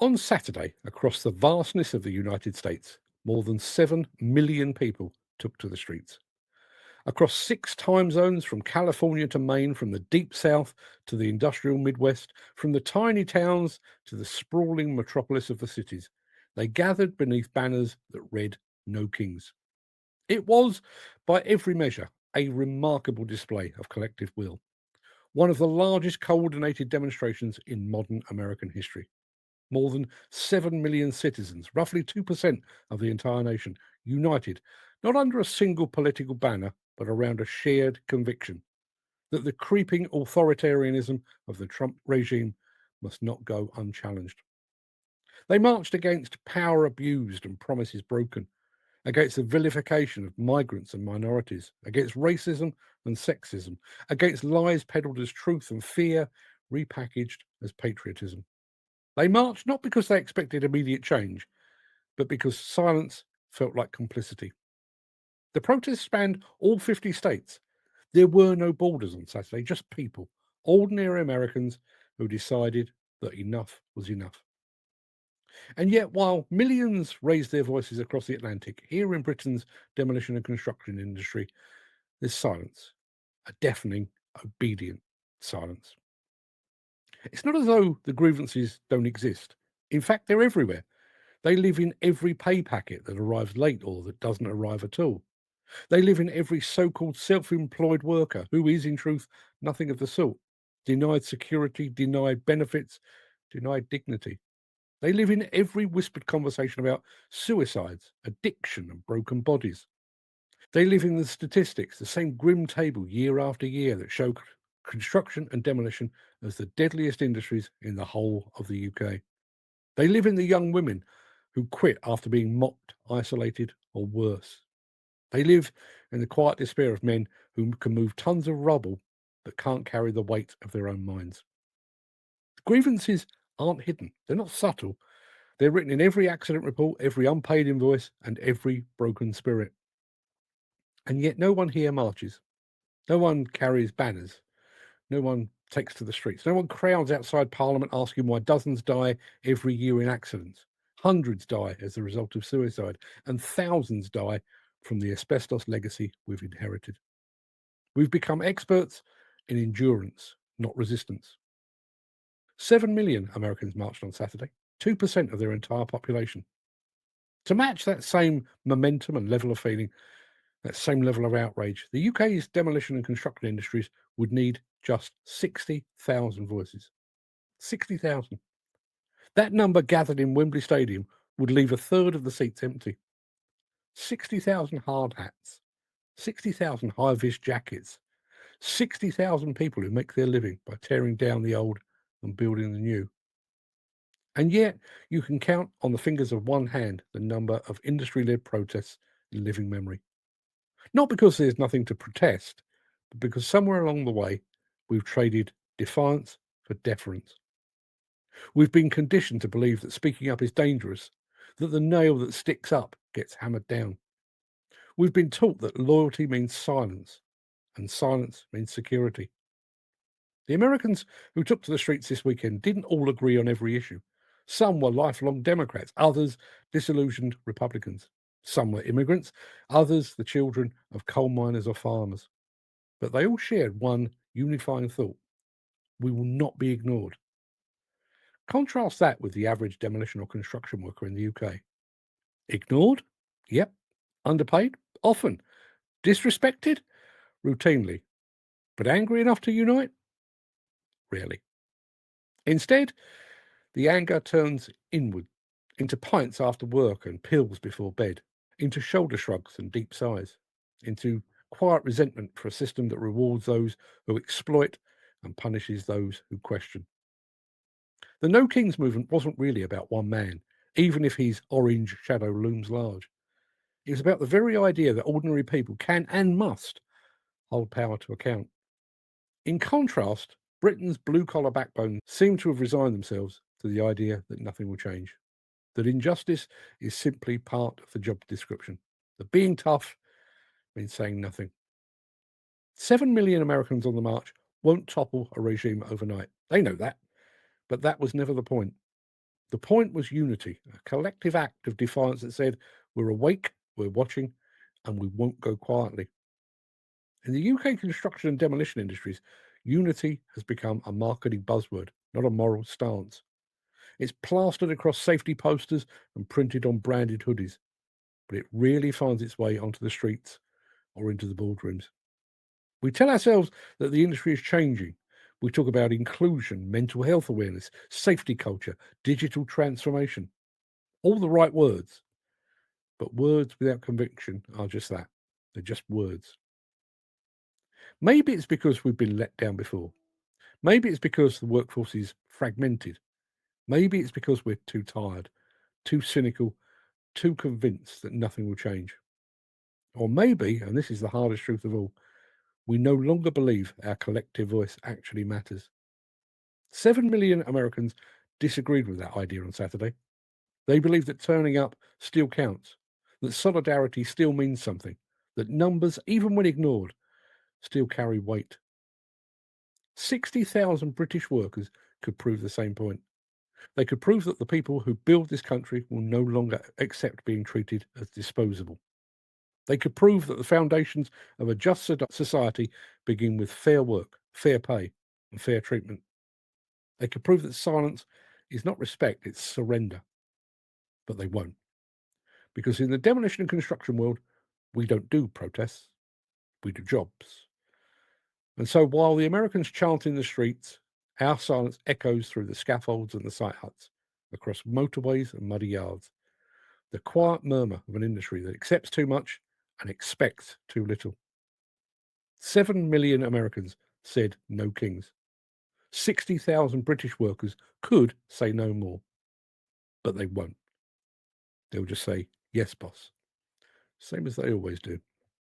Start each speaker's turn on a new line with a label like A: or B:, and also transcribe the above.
A: On Saturday, across the vastness of the United States, more than 7 million people took to the streets. Across 6 time zones, from California to Maine, from the deep south to the industrial Midwest, from the tiny towns to the sprawling metropolis of the cities, they gathered beneath banners that read, "No Kings." It was, by every measure, a remarkable display of collective will, one of the largest coordinated demonstrations in modern American history. More than 7 million citizens, roughly 2% of the entire nation, united not under a single political banner, but around a shared conviction that the creeping authoritarianism of the Trump regime must not go unchallenged. They marched against power abused and promises broken, against the vilification of migrants and minorities, against racism and sexism, against lies peddled as truth and fear repackaged as patriotism. They marched not because they expected immediate change, but because silence felt like complicity. The protests spanned all 50 states. There were no borders on Saturday, just people, ordinary Americans who decided that enough was enough. And yet, while millions raised their voices across the Atlantic, here in Britain's demolition and construction industry, there's silence, a deafening, obedient silence. It's not as though the grievances don't exist. In fact, they're everywhere. They live in every pay packet that arrives late or that doesn't arrive at all. They live in every so called self employed worker who is, in truth, nothing of the sort, denied security, denied benefits, denied dignity. They live in every whispered conversation about suicides, addiction, and broken bodies. They live in the statistics, the same grim table year after year that show construction and demolition as the deadliest industries in the whole of the UK. They live in the young women who quit after being mocked, isolated, or worse. They live in the quiet despair of men who can move tons of rubble but can't carry the weight of their own minds. Grievances aren't hidden, they're not subtle. They're written in every accident report, every unpaid invoice, and every broken spirit. And yet no one here marches. No one carries banners. No one takes to the streets. No one crowds outside Parliament asking why dozens die every year in accidents. Hundreds die as a result of suicide, and thousands die from the asbestos legacy we've inherited. We've become experts in endurance, not resistance. 7 million Americans marched on Saturday, 2% of their entire population. To match that same momentum and level of feeling, that same level of outrage, the UK's demolition and construction industries would need just 60,000 voices. 60,000. That number gathered in Wembley Stadium would leave a third of the seats empty. 60,000 hard hats, 60,000 high-vis jackets, 60,000 people who make their living by tearing down the old and building the new. And yet, you can count on the fingers of one hand the number of industry-led protests in living memory. Not because there's nothing to protest, but because somewhere along the way, we've traded defiance for deference. We've been conditioned to believe that speaking up is dangerous, that the nail that sticks up gets hammered down. We've been taught that loyalty means silence, and silence means security. The Americans who took to the streets this weekend didn't all agree on every issue. Some were lifelong Democrats, others disillusioned Republicans. Some were immigrants, others the children of coal miners or farmers. But they all shared one unifying thought: we will not be ignored. Contrast that with the average demolition or construction worker in the UK. Ignored? Yep. Underpaid? Often. Disrespected? Routinely. But angry enough to unite? Rarely. Instead, the anger turns inward, into pints after work and pills before bed, into shoulder shrugs and deep sighs, into quiet resentment for a system that rewards those who exploit and punishes those who question. The No Kings movement wasn't really about one man, even if his orange shadow looms large. It was about the very idea that ordinary people can and must hold power to account. In contrast, Britain's blue-collar backbone seem to have resigned themselves to the idea that nothing will change, that injustice is simply part of the job description, that being tough means saying nothing. 7 million Americans on the march won't topple a regime overnight. They know that, but that was never the point. The point was unity, a collective act of defiance that said, we're awake, we're watching, and we won't go quietly. In the UK construction and demolition industries, unity has become a marketing buzzword, not a moral stance. It's plastered across safety posters and printed on branded hoodies, but it really finds its way onto the streets or into the boardrooms. We tell ourselves that the industry is changing. We talk about inclusion, mental health awareness, safety culture, digital transformation. All the right words, but words without conviction are just that. They're just words. Maybe it's because we've been let down before. Maybe it's because the workforce is fragmented. Maybe it's because we're too tired, too cynical, too convinced that nothing will change. Or maybe, and this is the hardest truth of all, we no longer believe our collective voice actually matters. 7 million Americans disagreed with that idea on Saturday. They believe that turning up still counts, that solidarity still means something, that numbers, even when ignored, still carry weight. 60,000 British workers could prove the same point. They could prove that the people who build this country will no longer accept being treated as disposable. They could prove that the foundations of a just society begin with fair work, fair pay, and fair treatment. They could prove that silence is not respect, it's surrender. But they won't. Because in the demolition and construction world, we don't do protests, we do jobs. And so while the Americans chant in the streets, our silence echoes through the scaffolds and the site huts, across motorways and muddy yards. The quiet murmur of an industry that accepts too much and expects too little. 7 million Americans said no kings. 60,000 British workers could say no more, but they won't. They'll just say, yes, boss, same as they always do.